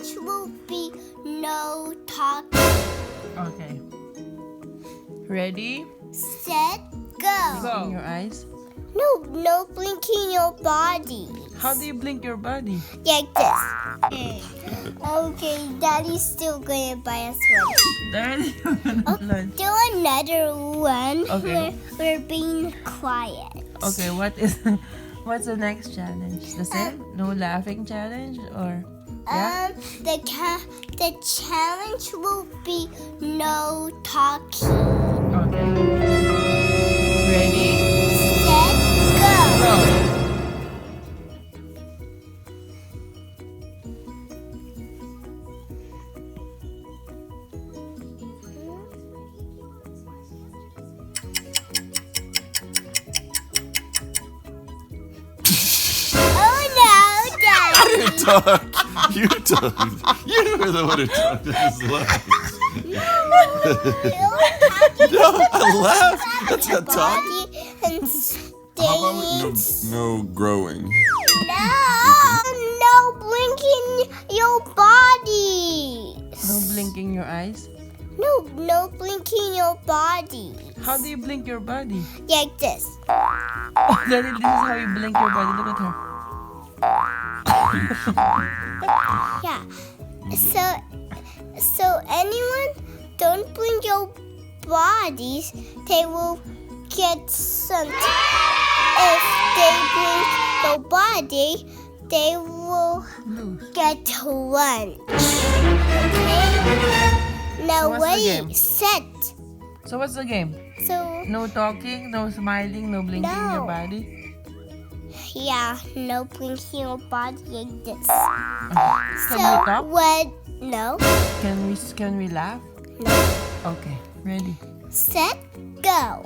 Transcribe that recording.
challenge will be no talking. Okay. Ready? Set, go. Blinking your eyes. No blinking your body. How do you blink your body? Like this. Okay, Daddy's still gonna buy us one. Daddy, lunch. Do another one. Okay. We're being quiet. Okay, what's the next challenge? The same? No laughing challenge or yeah? The challenge will be no talking. Okay. Ready? Set, go. Go. Oh no, Daddy. Talk. You talked. You were the one who talked. I just laughed. No, I laughed. That's not talking. Body and How about stains. no growing? No blinking your body. No blinking your eyes. No blinking your body. How do you blink your body? Like this. Daddy, this is how you blink your body. Look at her. Yeah. So anyone don't blink your bodies, they will get something. If they blink your body, they will Loose. get lunch. Okay? Now what's the game? wait, set. So what's the game? So No talking, no smiling, no blinking your No. body. yeah, no blinking your body like this. Can we talk? No. Can we laugh? No. Okay, ready. Set, go.